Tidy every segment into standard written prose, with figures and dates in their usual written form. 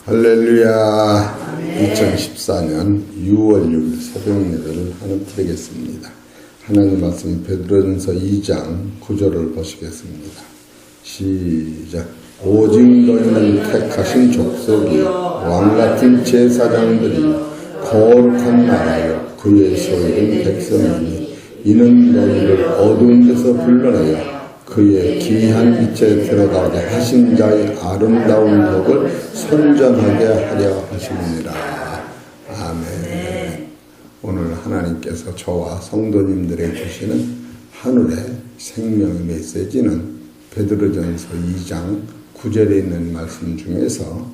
할렐루야. 2014년 6월 6일 새벽 예배를 하는 드리겠습니다. 하나님 말씀 베드로전서 2장 9절을 보시겠습니다. 시작. 오직 너희는 택하신 족속이 왕같은 제사장들이 거룩한 나라여 그의 소유된 백성이니 이는 너희를 어두운 데서 불러내어 그의 귀한 빛에 들어가게 하신 자의 아름다운 덕을 선전하게 하려 하심이니라. 아멘. 오늘 하나님께서 저와 성도님들에게 주시는 하늘의 생명의 메시지는 베드로전서 2장 9절에 있는 말씀 중에서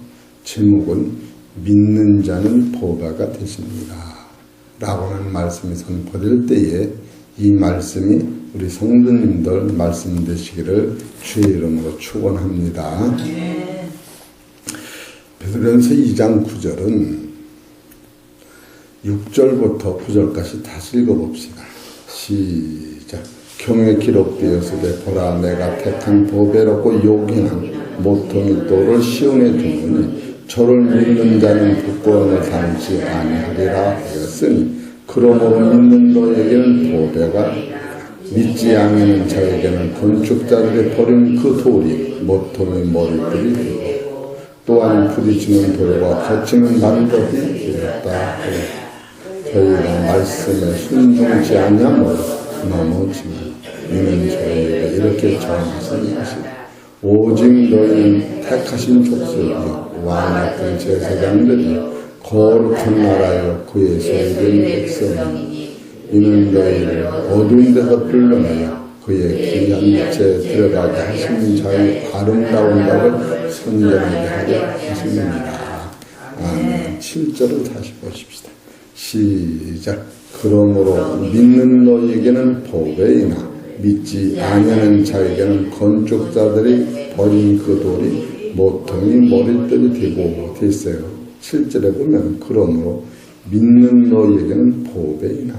제목은 믿는 자는 보배가 되십니다 라고 하는 말씀이 선포될 때에 이 말씀이 우리 성도님들 말씀 되시기를 주의 이름으로 축원합니다. 베드로전서 2장 9절은 6절부터 9절까지 다시 읽어봅시다. 시작. 경에 기록되었으되 보라 내가 택한 보배롭고 요긴한 모퉁이 돌을 시온에 두으니 저를 믿는 자는 부끄러움을 당치 아니하리라 하였으니 그러므로 믿는 너에게는 보배가 믿지 않는 자에게는 건축자들이 버린 그 돌이 모퉁이 머리들이 되고 또한 부딪히는 돌과 거치는 반석이 되었다. 저희가 말씀에 순종치 아니하므로 넘어지면 이는 저희가 이렇게 정하신 것이다. 오직 너희는 택하신 족속이요 왕같은 제사장들이 거룩한 나라여 그의 소유된 백성이니 이는 너희를 어두운 데서 불러내어 그의 귀한 빛에 들어가게 하시는 자의 아름다운 덕을 선전하게 하려 하십니다. 아멘. 7절을 다시 보십시다. 시작. 그러므로 믿는 너희에게는 보배이나 믿지 아니하는 자에게는 건축자들이 버린 그 돌이 모퉁이 머릿돌이 되고 됐어요. 7절에 보면 그러므로 믿는 너희에게는 보배이나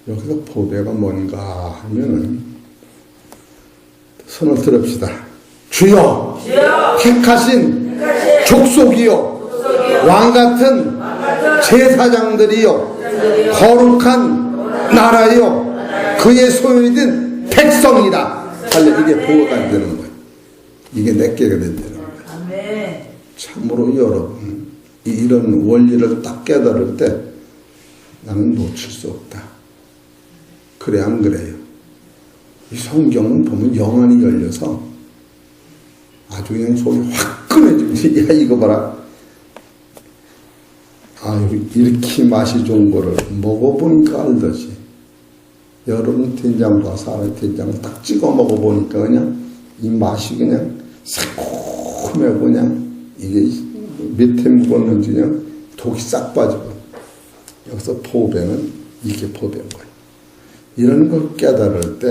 여기서 보배가 뭔가 하면은 손을 들읍시다. 주여 택하신 족속이요 왕같은 제사장들이요 거룩한 나라요 그의 소유된 백성이다. 이게 보호가 되는 거예요. 이게 내게가 된다는 거예요. 참으로 여러분 이런 원리를 딱 깨달을 때 나는 놓칠 수 없다. 그래 안 그래요? 이 성경은 보면 영안이 열려서 아주 그냥 속이 화끈해지고 야 이거 봐라. 아 이렇게 맛이 좋은 거를 먹어보니까 알듯이 여러분 된장과 사람 된장을 딱 찍어 먹어보니까 그냥 이 맛이 그냥 새콤하고 그냥 이게 몇 해 묵었는지 그냥 독이 싹 빠지고 여기서 보배는 이게 보배인 거예요. 이런 걸 깨달을 때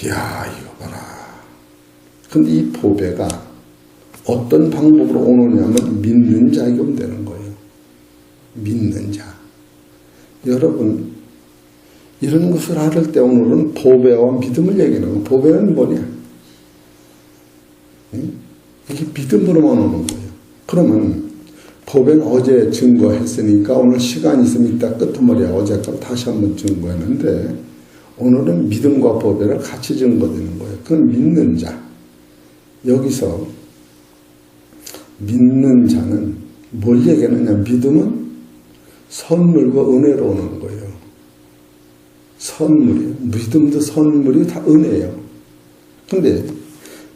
이야 이거 봐라. 근데 이 보배가 어떤 방법으로 오느냐면 믿는 자에게 되는 거예요. 믿는 자. 여러분 이런 것을 알을 때 오늘은 보배와 믿음을 얘기하는 거예요. 보배는 뭐냐? 이게 믿음으로만 오는 거예요. 그러면 보배는 어제 증거했으니까 오늘 시간 있으면 이따 끄트머리야 어제 걸 다시 한번 증거했는데 오늘은 믿음과 보배를 같이 증거되는 거예요. 그건 믿는 자. 여기서 믿는 자는 뭘 얘기하느냐? 믿음은 선물과 은혜로 오는 거예요. 선물이에요. 믿음도 선물이 다 은혜예요. 근데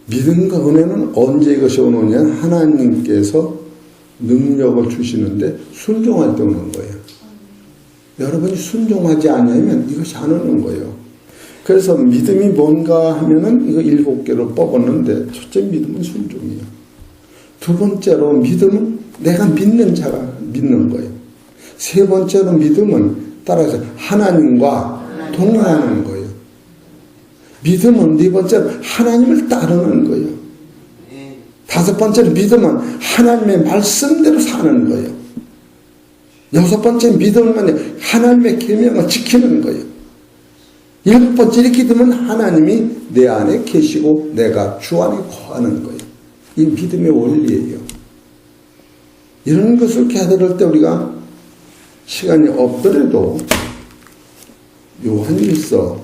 믿음과 은혜는 언제 이것이 오느냐? 하나님께서 능력을 주시는데 순종할 때 오는 거예요. 여러분이 순종하지 않으면 이것이 안 오는 거예요. 그래서 믿음이 뭔가 하면은 이거 7개로 뽑았는데 첫째 믿음은 순종이에요. 두 번째로 믿음은 내가 믿는 자가 믿는 거예요. 세 번째로 믿음은 따라서 하나님과 동행하는 거예요. 믿음은 네 번째로 하나님을 따르는 거예요. 다섯 번째로 믿음은 하나님의 말씀대로 사는 거예요. 여섯 번째 믿음은 하나님의 계명을 지키는 거예요. 일곱 번째 이렇게 되면 하나님이 내 안에 계시고 내가 주 안에 거하는 거예요. 이 믿음의 원리예요. 이런 것을 깨달을 때 우리가 시간이 없더라도 요한일서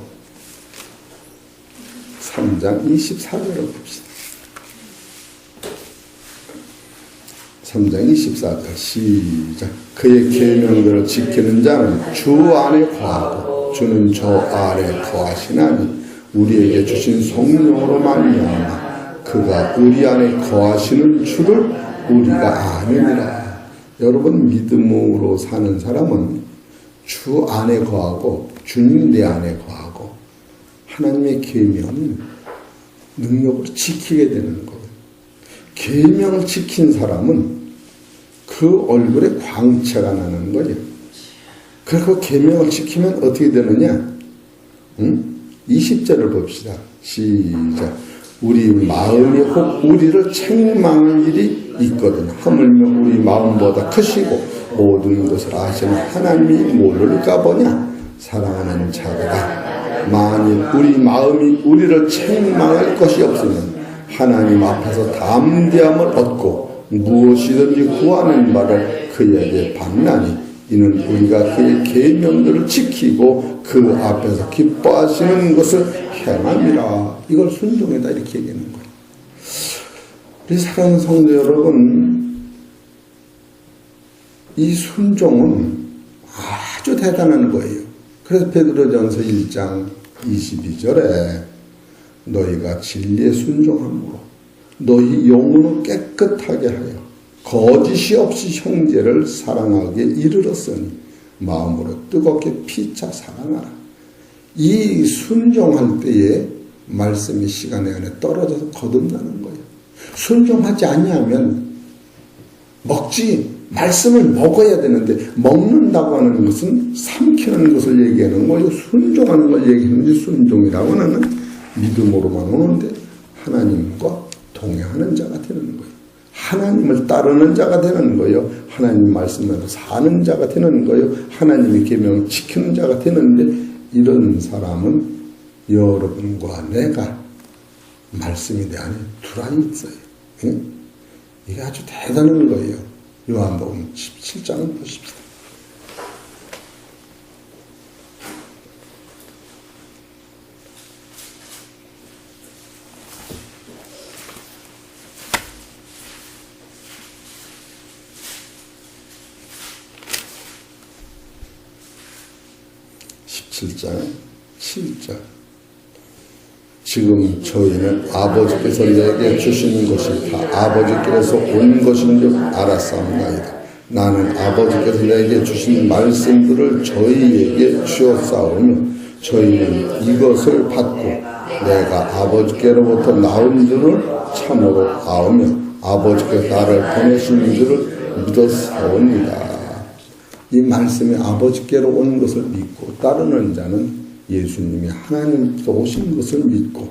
3장 24절을 봅시다. 3장 24절 시작. 그의 계명들을 지키는 자는 주 안에 거하고 주는 저 안에 거하시나니 우리에게 주신 성령으로 말미암아 그가 우리 안에 거하시는 주를 우리가 아느니라. 여러분, 믿음으로 사는 사람은 주 안에 거하고 주님 내 안에 거하고 하나님의 계명 능력으로 지키게 되는 거예요. 계명을 지킨 사람은 그 얼굴에 광채가 나는 거예요. 그리고 계명을 지키면 어떻게 되느냐? 20절을 봅시다. 시작. 우리 마음이 혹 우리를 책망할 일이 있거든 하물며 우리 마음보다 크시고 모든 것을 아시는 하나님이 모를까 보냐? 사랑하는 자들아, 만일 우리 마음이 우리를 책망할 것이 없으면 하나님 앞에서 담대함을 얻고 무엇이든지 구하는 바를 그에게 받나니 이는 우리가 그의 계명들을 지키고 그 앞에서 기뻐하시는 것을 행함이라. 이걸 순종이다 이렇게 얘기하는 거예요. 우리 사랑하는 성도 여러분, 이 순종은 아주 대단한 거예요. 그래서 베드로전서 1장 22절에 너희가 진리에 순종함으로 너희 영혼을 깨끗하게 하여 거짓이 없이 형제를 사랑하게 이르렀으니 마음으로 뜨겁게 피차 사랑하라. 이 순종할 때에 말씀이 시간에 안에 떨어져서 거듭나는 거예요. 순종하지 않냐면 말씀을 먹어야 되는데 먹는다고 하는 것은 삼키는 것을 얘기하는 거예요. 순종하는 걸 얘기하는 게 순종이라고 하는 믿음으로만 오는데 하나님과 동행하는 자가 되는 거예요. 하나님을 따르는 자가 되는 거예요. 하나님 말씀대로 사는 자가 되는 거예요. 하나님의 계명을 지키는 자가 되는데 이런 사람은 여러분과 내가 말씀이 내 안에 들어와 있어요. 이게 아주 대단한 거예요. 요한복음 17장을 보십시다. 지금 저희는 아버지께서 내게 주시는 것이 다 아버지께서 온 것인 줄 알았사옵나이다. 나는 아버지께서 내게 주신 말씀들을 저희에게 주었사오며 저희는 이것을 받고 내가 아버지께로부터 나온 줄을 참으로 아오며 아버지께서 나를 보내신 줄을 믿었사옵니다. 이 말씀이 아버지께로 온 것을 믿고 따르는 자는 예수님이 하나님께서 오신 것을 믿고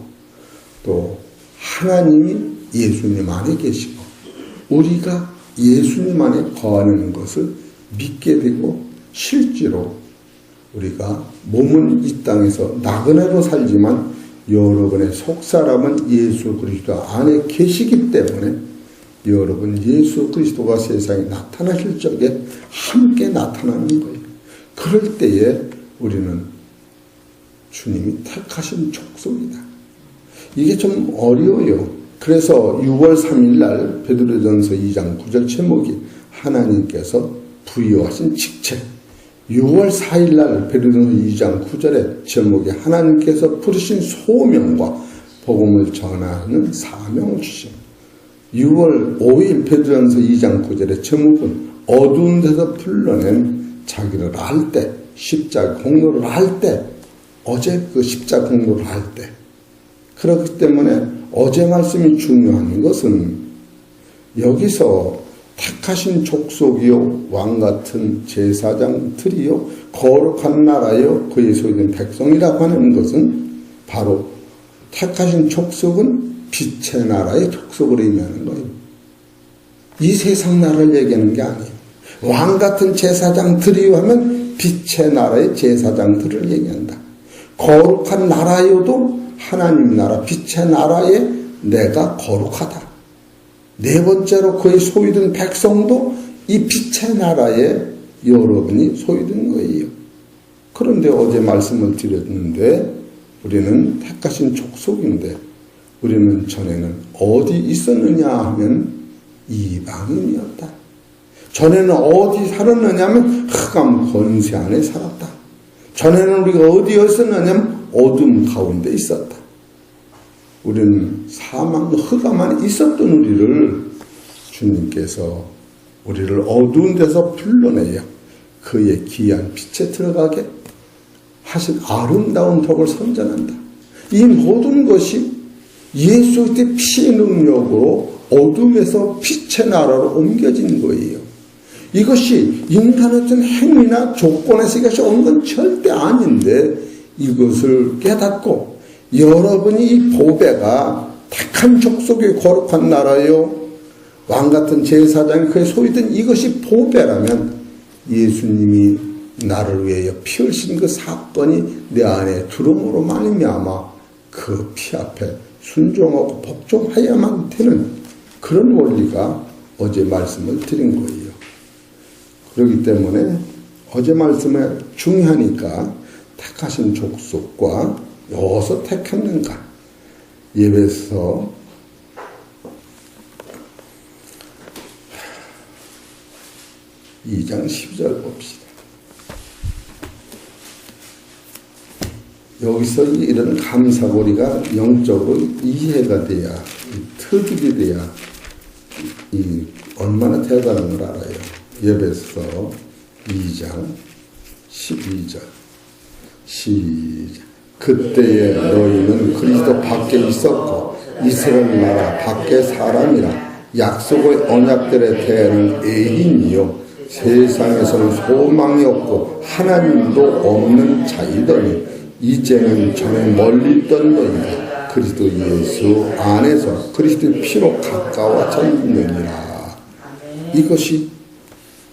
또 하나님이 예수님 안에 계시고 우리가 예수님 안에 거하는 것을 믿게 되고 실제로 우리가 몸은 이 땅에서 나그네로 살지만 여러분의 속사람은 예수 그리스도 안에 계시기 때문에 여러분 예수 그리스도가 세상에 나타나실 적에 함께 나타나는 거예요. 그럴 때에 우리는 주님이 택하신 족속이다. 이게 좀 어려워요. 그래서 6월 3일 날 베드로전서 2장 9절 제목이 하나님께서 부여하신 직책, 6월 4일 날 베드로전서 2장 9절에 제목이 하나님께서 부르신 소명과 복음을 전하는 사명을 주신 6월 5일 베드로전서 2장 9절의 제목은 어두운 데서 불러낸 자기를 알 때, 십자가 공로를 알 때, 어제 그 십자가 공로를 할 때. 그렇기 때문에 어제 말씀이 중요한 것은 여기서 택하신 족속이요 왕같은 제사장들이요 거룩한 나라요 그의 소유된 백성이라고 하는 것은 바로 택하신 족속은 빛의 나라의 족속으로 의미하는 거예요. 이 세상 나라를 얘기하는 게 아니에요. 왕같은 제사장들이요 하면 빛의 나라의 제사장들을 얘기한다. 거룩한 나라여도 하나님 나라 빛의 나라에 내가 거룩하다. 네 번째로 그의 소유된 백성도 이 빛의 나라에 여러분이 소유된 거예요. 그런데 어제 말씀을 드렸는데 우리는 택하신 족속인데 우리는 전에는 어디 있었느냐 하면 이방인이었다. 전에는 어디 살았느냐 하면 흑암 권세 안에 살았다. 전에는 우리가 어디였었느냐 하면 어둠 가운데 있었다. 우리는 사망 흑암 안에 있었던 우리를 주님께서 우리를 어두운 데서 불러내요. 그의 귀한 빛에 들어가게 하신 아름다운 덕을 선전한다. 이 모든 것이 예수 그리스도의 피의 능력으로 어둠에서 빛의 나라로 옮겨진 거예요. 이것이 인간의 어떤 행위나 조건에서 이것이 온 건 절대 아닌데 이것을 깨닫고 여러분이 이 보배가 택한 족속의 거룩한 나라요 왕같은 제사장이 그의 소유된 이것이 보배라면 예수님이 나를 위하여 피 흘리신 그 사건이 내 안에 들어옴으로 말미암아 그 피 앞에 순종하고 복종해야만 되는 그런 원리가 어제 말씀을 드린 거예요. 그렇기 때문에 어제 말씀에 중요하니까 택하신 족속과 여기서 택했는가 예배에서 2장 12절 봅시다. 여기서 이런 감사고리가 영적으로 이해가 돼야 터득이 돼야 얼마나 대단한 걸 알아요. 예배서 2장 12절 시작. 그때에 너희는 그리스도 밖에 있었고 이스라엘 나라 밖에 사람이라 약속의 언약들에 대한 애인이요 세상에서는 소망이 없고 하나님도 없는 자이더니 이제는 전에 멀리 있던 너희가 그리스도 예수 안에서 그리스도의 피로 가까워졌느니라. 이것이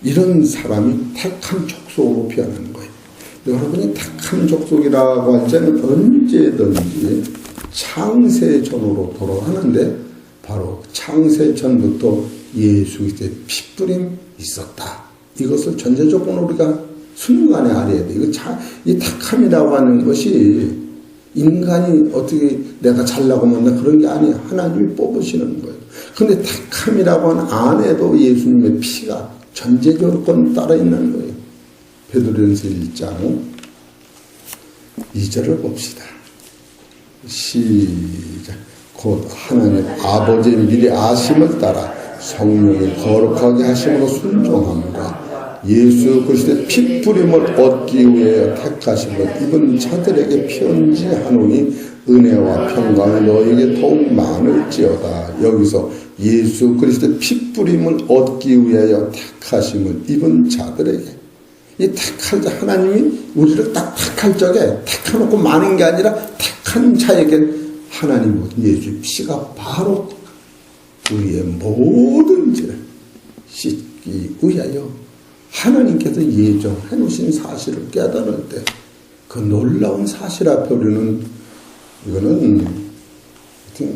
이런 사람이 택한 족속으로 변하는 거예요. 여러분이 택한 족속이라고 할 때는 언제든지 창세전으로 돌아가는데 바로 창세전부터 예수 그리스도의 피뿌림 있었다. 이것을 전제 조건으로 우리가 순간에 알아야 돼. 이 택함이라고 하는 것이 인간이 어떻게 내가 잘나고 못나 그런 게 아니야. 하나님이 뽑으시는 거예요. 그런데 택함이라고 하는 안에도 예수님의 피가 전제 조건 따라 있는 거예요. 베드로전서 1장 2절을 봅시다. 시작. 곧 하나님 아버지의 미리 아심을 따라 성령이 거룩하게 하심으로 순종함과 예수 그리스도의 피뿌림을 얻기 위해 택하심을 입은 자들에게 편지하노니 은혜와 평강이 너에게 더욱 많을지어다. 여기서 예수 그리스도의 피뿌림을 얻기 위하여 택하심을 입은 자들에게 이 택할 자 하나님이 우리를 딱 택할 적에 택해놓고 많은 게 아니라 택한 자에게 하나님 예수의 피가 바로 우리의 모든 죄를 씻기 위하여 하나님께서 예정해 놓으신 사실을 깨달을 때 그 놀라운 사실 앞에 우리는 이거는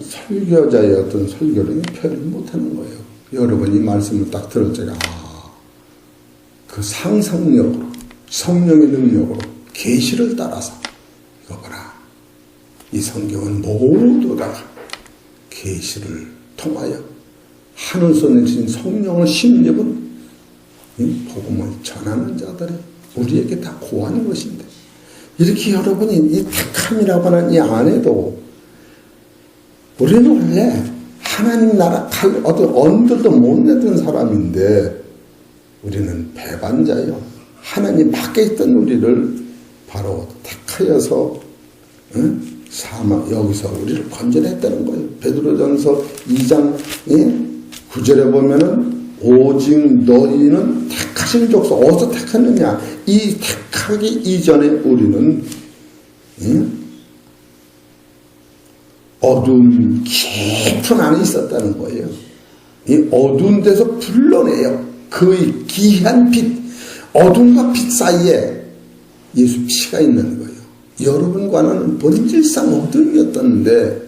설교자의 어떤 설교를 표현을 못하는 거예요. 여러분이 말씀을 딱 들을 적에 그 상상력으로 성령의 능력으로 계시를 따라서 이거 봐라. 이 성경은 모두 다 계시를 통하여 하늘에서 내신 성령을 심입은 복음을 전하는 자들이 우리에게 다 고하는 것인데 이렇게 여러분이 이 택함이라고 하는 이 안에도 우리는 원래 하나님 나라 어떤 언들도 못 내던 사람인데 우리는 배반자요. 하나님 밖에 있던 우리를 바로 택하여서 사망 여기서 우리를 건져냈다는 거예요. 베드로전서 2장 9절에 보면은 오직 너희는 택하신 족속 어디서 택했느냐? 이 택하기 이전에 우리는 어두운 깊은 안에 있었다는 거예요. 이 어두운 데서 불러내요. 그의 귀한 빛, 어둠과 빛 사이에 예수 피가 있는 거예요. 여러분과는 본질상 어둠이었던데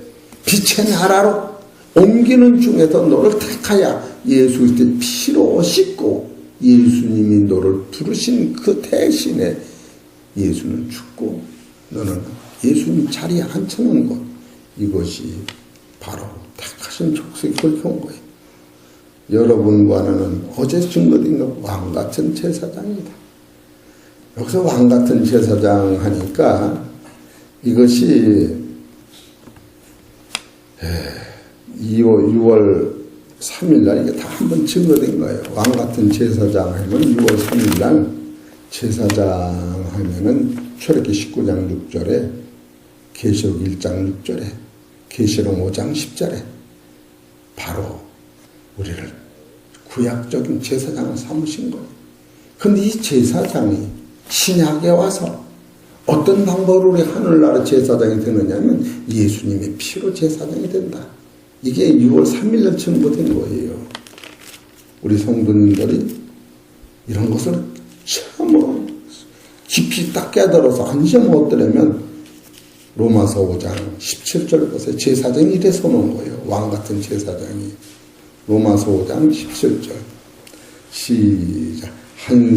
빛의 나라로 옮기는 중에서 너를 택하여 예수 그리스도의 피로 씻고 예수님이 너를 부르신 그 대신에 예수는 죽고 너는 예수님 자리에 앉혀놓은 것, 이것이 바로 택하신 족속이 그렇게 온 거예요. 여러분과 나는 어제 증거된 것 왕같은 제사장이다. 여기서 왕같은 제사장 하니까 이것이 6월 3일날 이게 다 한번 증거된 거예요. 왕같은 제사장 하면 6월 3일날 제사장 하면은 출애굽기 19장 6절에 계시록 1장 6절에 계시록 5장 10절에 바로 우리를 구약적인 제사장을 삼으신 거예요. 근데 이 제사장이 신약에 와서 어떤 방법으로 우리 하늘나라 제사장이 되느냐면 예수님의 피로 제사장이 된다. 이게 6월 3일날 증거된 거예요. 우리 성도님들이 이런 것을 참 깊이 딱 깨달아서 안심 얻으려면 로마서 5장 17절 보세요. 제사장이 이래서 놓은 거예요. 왕같은 제사장이. 로마서 5장 17절 시작. 한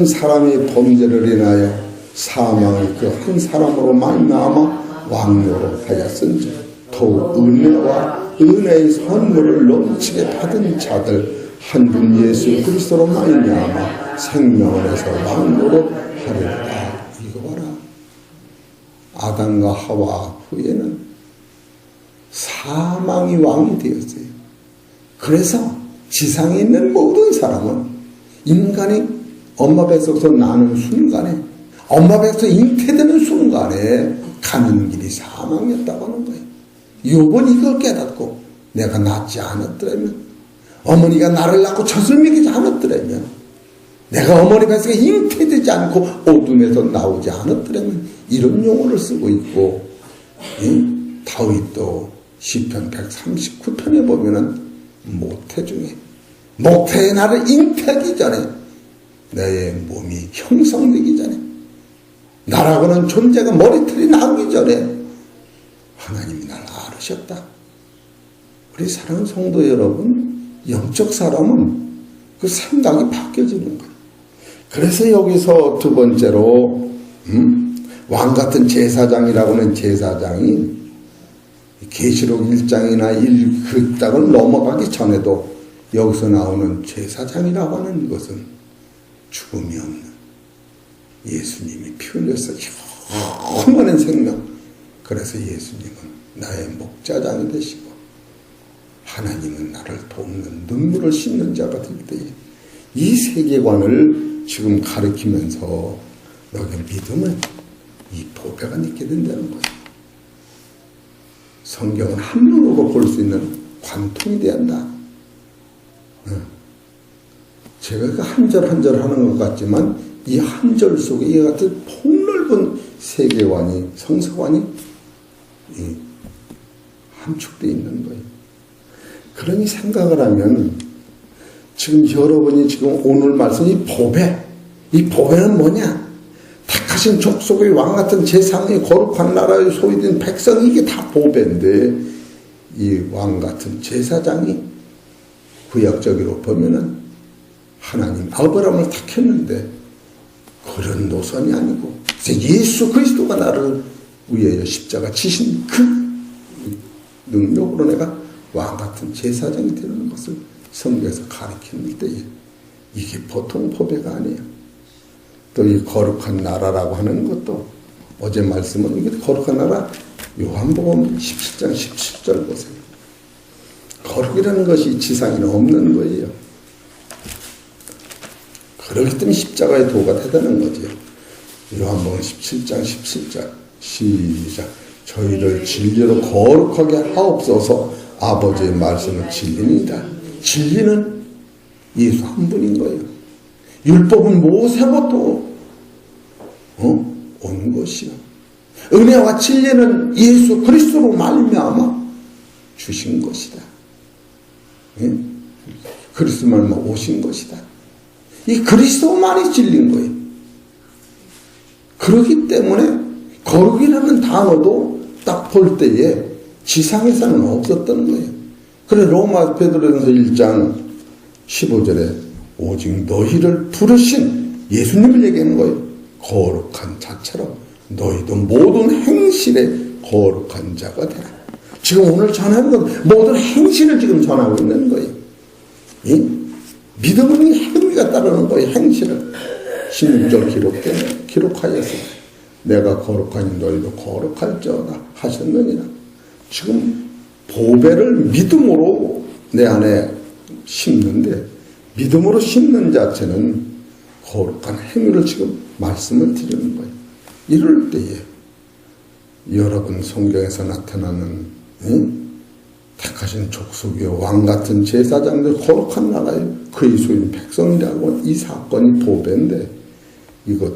사람의 범죄를 인하여 사망이 그 한 사람으로 말미암아 왕노로 하였은지 더욱 은혜와 은혜의 선물을 넘치게 받은 자들 한 분 예수 그리스도로 말미암아 생명원에서 왕노로 하리라. 이거 봐라. 아담과 하와 후에는 사망이 왕이 되었어요. 그래서 지상에 있는 모든 사람은 인간이 엄마 뱃속에서 나는 순간에, 엄마 뱃속에서 잉태되는 순간에 가는 길이 사망이었다고 하는 거예요. 욥은 이걸 깨닫고 내가 낳지 않았더라면, 어머니가 나를 낳고 젖을 먹이지 않았더라면, 내가 어머니 뱃속에 잉태되지 않고 어둠에서 나오지 않았더라면 이런 용어를 쓰고 있고, 다윗도 시편 139편에 보면은 모태 중에 모태의 나를 잉태하기 전에 내 몸이 형성되기 전에 나라고는 존재가 머리털이 나오기 전에 하나님이 날 알으셨다. 우리 사랑하는 성도 여러분, 영적 사람은 그 생각이 바뀌어지는 거예요. 그래서 여기서 두 번째로 왕같은 제사장이라고 하는 제사장이 계시록 1장이나 그 땅을 넘어가기 전에도 여기서 나오는 제사장이라고 하는 것은 죽음이 없는 예수님이 피 흘려서 영원한 생명. 그래서 예수님은 나의 목자장이 되시고 하나님은 나를 돕는 눈물을 씻는 자가 될 때에 이 세계관을 지금 가르치면서 너희 믿으면 이 보배가 있게 된다는 거예요. 성경은 한눈으로 볼 수 있는 관통이 돼야 한다. 제가 그 한 절 한 절 하는 것 같지만 이 한 절 속에 이 같은 폭넓은 세계관이, 성서관이 함축되어 있는 거예요. 그러니 생각을 하면 지금 여러분이 지금 오늘 말씀 이 보배는 뭐냐? 택하신 족속의 왕같은 제사장의 거룩한 나라의 소유된 백성이 이게 다 보배인데 이 왕같은 제사장이 구약적으로 보면은 하나님 아브라함을 택했는데 그런 노선이 아니고 예수 그리스도가 나를 위하여 십자가 지신 그 능력으로 내가 왕같은 제사장이 되는 것을 성경에서 가르치는 때에 이게 보통 보배가 아니에요. 또 이 거룩한 나라라고 하는 것도 어제 말씀은 이게 거룩한 나라 요한복음 17장 17절 보세요. 거룩이라는 것이 지상에는 없는 거예요. 그렇기 때문에 십자가의 도가 되다는 거죠. 요한복음 17장 17절 시작. 저희를 진리로 거룩하게 하옵소서. 아버지의 말씀은 진리입니다. 진리는 예수 한 분인 거예요. 율법은 모세부터 온 것이요. 은혜와 진리는 예수 그리스도로 말미암아 주신 것이다. 그리스도만 오신 것이다. 이 그리스도만이 진리인 거예요. 그렇기 때문에 거룩이라는 단어도 딱 볼 때에 지상에서는 없었던 거예요. 그래 로마 베드로전서 1장 15절에 오직 너희를 부르신 예수님을 얘기하는 거예요. 거룩한 자처럼 너희도 모든 행실에 거룩한 자가 되라. 지금 오늘 전하는 건 모든 행실을 지금 전하고 있는 거예요. 믿음은 행위가 따르는 거예요. 행실을. 16절 기록하였으니 내가 거룩하니 너희도 거룩할지어다 하셨느니라. 지금 보배를 믿음으로 내 안에 심는데 믿음으로 심는 자체는 거룩한 행위를 지금 말씀을 드리는 거예요. 이럴 때에 여러분 성경에서 나타나는 택하신 족속의 왕같은 제사장들 거룩한 나라에 그의 소유인 백성이라고 이 사건이 보배인데 이것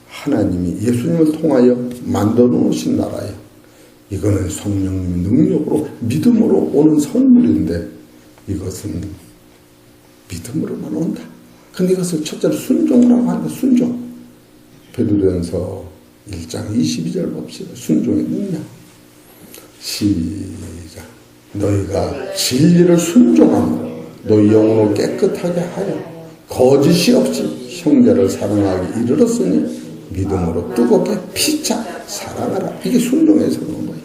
하나님이 예수님을 통하여 만들어 놓으신 나라예요. 이거는 성령님의 능력으로 믿음으로 오는 선물인데 이것은 믿음으로만 온다. 근데 이것을 첫째로 순종이라고 하니까 순종. 베드로전서 1장 22절 봅시다. 순종의 능력. 시작. 너희가 진리를 순종함으로 너희 영혼을 깨끗하게 하여 거짓이 없이 형제를 사랑하기 이르렀으니 믿음으로 뜨겁게 피차 사랑하라. 이게 순종에서 오는 거예요.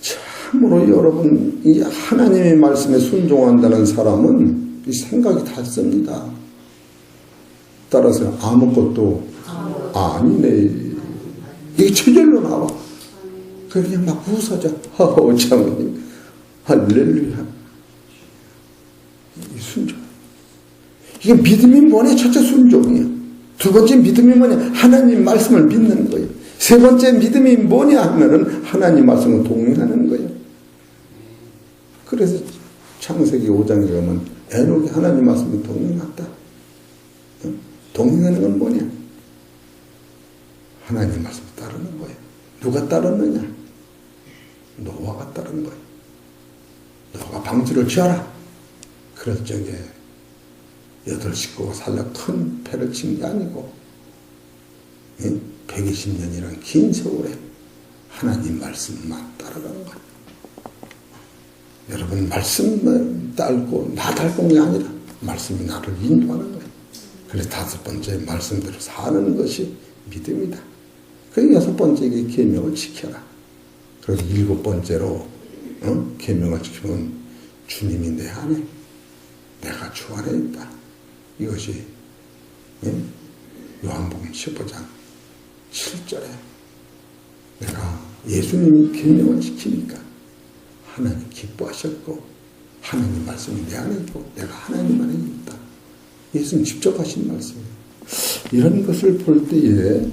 참으로 여러분 이 하나님의 말씀에 순종한다는 사람은 이 생각이 닳습니다. 따라서 아무것도 아니네. 이게 저절로 나와. 그냥 막 웃어져. 허허 장모님 할렐루야. 이 순종. 이게 믿음이 뭐냐? 첫째 순종이야. 두 번째 믿음이 뭐냐? 하나님 말씀을 믿는 거예요. 세 번째 믿음이 뭐냐 하면은 하나님 말씀을 동행하는 거예요. 그래서 창세기 5장에 가면 에녹이 하나님 말씀을 동행했다. 동행하는 건 뭐냐? 하나님 말씀을 따르는 거예요. 누가 따르느냐? 노아가 따르는 거예요. 노아가 방주를 지어라. 그럴 적에 8식구가 살려 큰 배를 친 게 아니고 120년이라는 긴 세월에 하나님 말씀만 따라가는 거예요. 여러분 말씀만 따르고 나 닮은 게 아니라 말씀이 나를 인도하는 거예요. 그래서 5번째 말씀대로 사는 것이 믿음이다. 그리고 6번째 계명을 지켜라. 그리고 7번째로 계명을 지키면 주님이 내 안에 내가 주 안에 있다. 이것이 요한복음 15장 7절에 내가 예수님 계명을 지키니까 하나님 기뻐하셨고 하나님 말씀이 내 안에 있고 내가 하나님 안에 있다. 예수님 직접 하신 말씀이에요. 이런 것을 볼 때에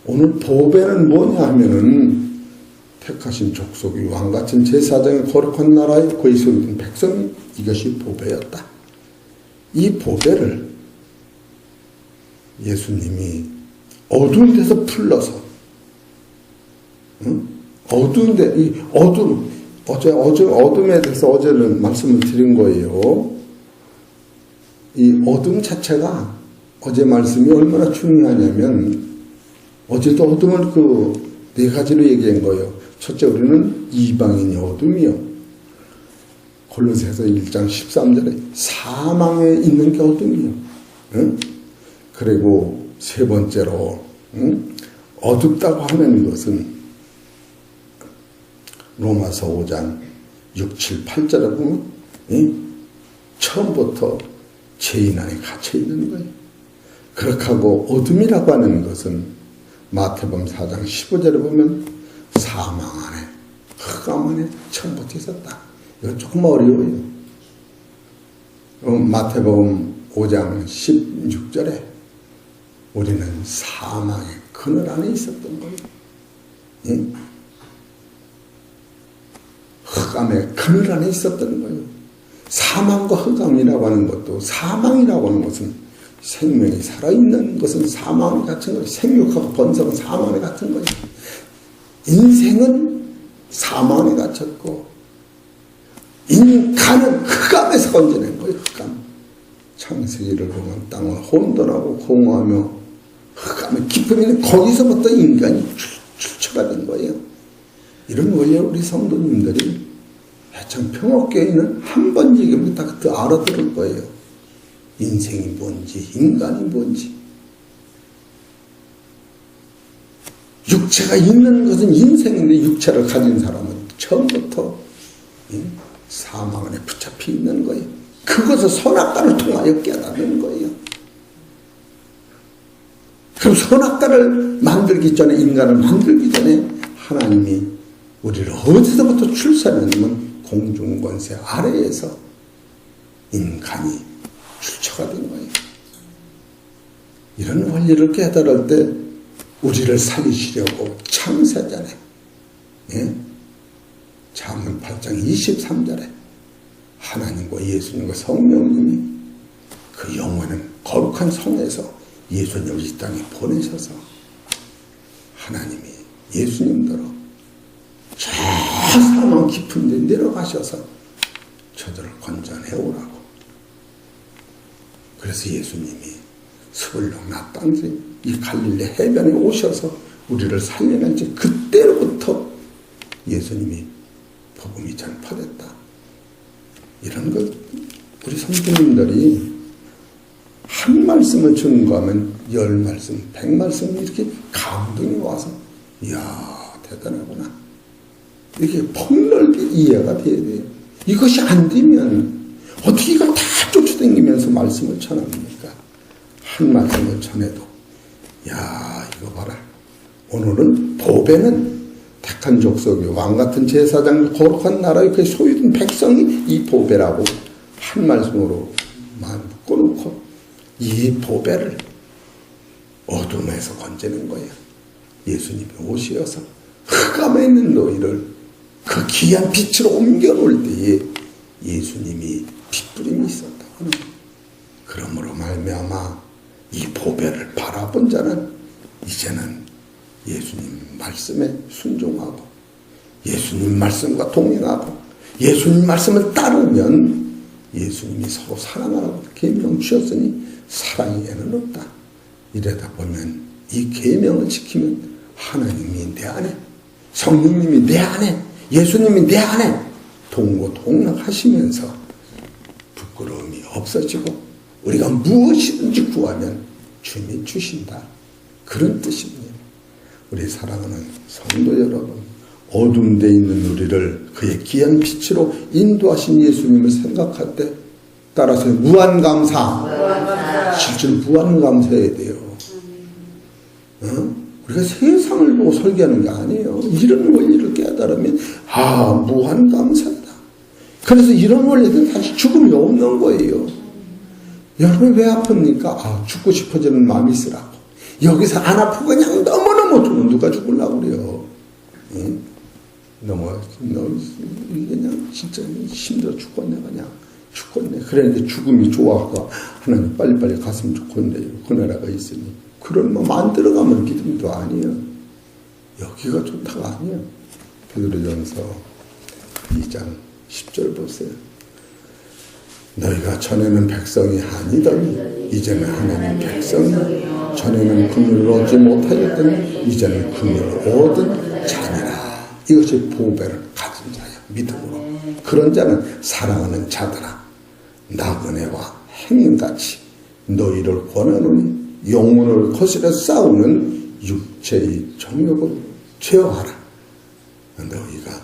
오늘 보배는 뭐냐 하면은 택하신 족속이 왕같은 제사장의 거룩한 나라에 그의 소유된 백성이 이것이 보배였다. 이 보배를 예수님이 어두운 데서 풀러서 어두운데 이 어둠 어제 어둠에 대해서 어제는 말씀을 드린 거예요. 이 어둠 자체가 어제 말씀이 얼마나 중요하냐면 어제도 어둠을 네 가지로 얘기한 거예요. 첫째 우리는 이방인의 어둠이요. 골로새서 1장 13절에 사망에 있는 게 어둠이요. 그리고 세 번째로 어둡다고 하는 것은 로마서 5장 6, 7, 8절에 보면 처음부터 죄인 안에 갇혀 있는 거예요. 그렇게 하고 어둠이라고 하는 것은 마태복음 4장 15절에 보면 사망 안에 흑암 안에 처음부터 있었다. 이거 조금 어려워요. 마태복음 5장 16절에 우리는 사망의 그늘 안에 있었던 거예요. 흑암의 그늘 안에 있었던 거예요. 사망과 흑암이라고 하는 것도 사망이라고 하는 것은 생명이 살아있는 것은 사망에 갇힌 거예요. 생육하고 번성은 사망에 갇힌 거예요. 인생은 사망에 갇혔고 인간은 흑암에서 건져낸 거예요. 흑암. 창세기를 보면 땅은 혼돈하고 공허하며 흑암의 깊음이 있는 거기서부터 인간이 출처가 된 거예요. 이런 원리 우리 성도님들이 참 평화교회는 한 번 얘기하면 다 알아들을 거예요. 인생이 뭔지, 인간이 뭔지. 육체가 있는 것은 인생인데 육체를 가진 사람은 처음부터 사망 안에 붙잡혀 있는 거예요. 그것을 선악과를 통하여 깨닫는 거예요. 그럼 선악과를 만들기 전에, 인간을 만들기 전에 하나님이 우리를 어디서부터 출산했냐면 공중권세 아래에서 인간이 출처가 된 거예요. 이런 원리를 깨달을 때 우리를 살리시려고 창세전에, 잠언 8장 23절에 하나님과 예수님과 성령님이 그 영원한 거룩한 성에서 예수님을 이 땅에 보내셔서 하나님이 예수님대로 저 사망 깊은 데 내려가셔서 저들을 건져내 오라고. 그래서 예수님이 스불록 나땅지 이 갈릴리 해변에 오셔서 우리를 살려낸지 그때로부터 예수님이 복음이 전파됐다. 이런 것 우리 성도님들이 한 말씀을 증거하면 10말씀, 100말씀 이렇게 감동이 와서 이야 대단하구나. 이렇게 폭넓게 이해가 돼야 돼요. 이것이 안 되면 어떻게 이걸 다 쫓아다니면서 말씀을 전합니까? 한 말씀을 전해도 야 이거 봐라. 오늘은 보배는 택한 족속의 왕같은 제사장 거룩한 나라의 그 소유된 백성이 이 보배라고 한 말씀으로 묶어놓고 이 보배를 어둠에서 건지는 거예요. 예수님이 오시어서 흑암에 있는 너희를 그 귀한 빛으로 옮겨놓을 때에 예수님이 빛부림이 있었다고 하는 거예요. 그러므로 말미암아 이 보배를 바라본 자는 이제는 예수님 말씀에 순종하고 예수님 말씀과 동행하고 예수님 말씀을 따르면 예수님이 서로 사랑하라고 계명 주셨으니 사랑이 에는 없다. 이러다 보면 이 계명을 지키면 하나님이 내 안에, 성령님이 내 안에, 예수님이 내 안에 동고동락하시면서 부끄러움이 없어지고 우리가 무엇이든지 구하면 주님이 주신다. 그런 뜻입니다. 우리 사랑하는 성도 여러분, 어둠되어 있는 우리를 그의 귀한 빛으로 인도하신 예수님을 생각할 때 따라서 무한감사. 실제로 무한감사해야 돼요. 우리가 세상을 보고 설계하는 게 아니에요. 이런 원리를 깨달으면 무한감사다. 그래서 이런 원리는 사실 죽음이 없는 거예요. 여러분 왜 아픕니까? 죽고 싶어지는 마음이 있으라고. 여기서 안 아프고 그냥 너무너무 죽으면 누가 죽으려고 그래요. 너무 그냥 진짜 힘들어 죽겠네. 그냥 죽겠네. 그러니까 죽음이 좋아하고 하나님 빨리빨리 갔으면 좋겠네. 그 나라가 있으니 그런 뭐 만들어가면 믿음도 아니에요. 여기가 좋다가 아니에요. 베드로전서 2장 10절 보세요. 너희가 전에는 백성이 아니더니 이제는 하나님 백성이, 전에는 긍휼을 얻지 못하였더니 이제는 긍휼을 얻은 자니라. 이것이 보배를 가진 자야. 믿음으로. 그런 자는 사랑하는 자들아, 나그네와 행인같이 너희를 권하노니 영혼을 거스려 싸우는 육체의 정욕을 제어하라. 너희가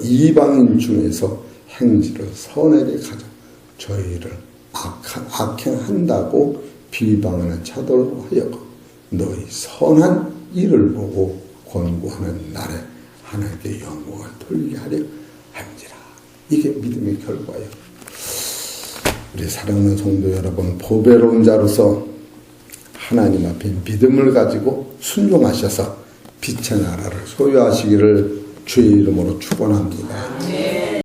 이방인 중에서 행지를 선하게 가져 저희를 악행한다고 비방하는 자들로 하여금 너희 선한 일을 보고 권고하는 날에 하나님께 영광을 돌리게 하려 함이라. 이게 믿음의 결과예요. 우리 사랑하는 성도 여러분, 보배로운 자로서 하나님 앞에 믿음을 가지고 순종하셔서 빛의 나라를 소유하시기를 주의 이름으로 축원합니다.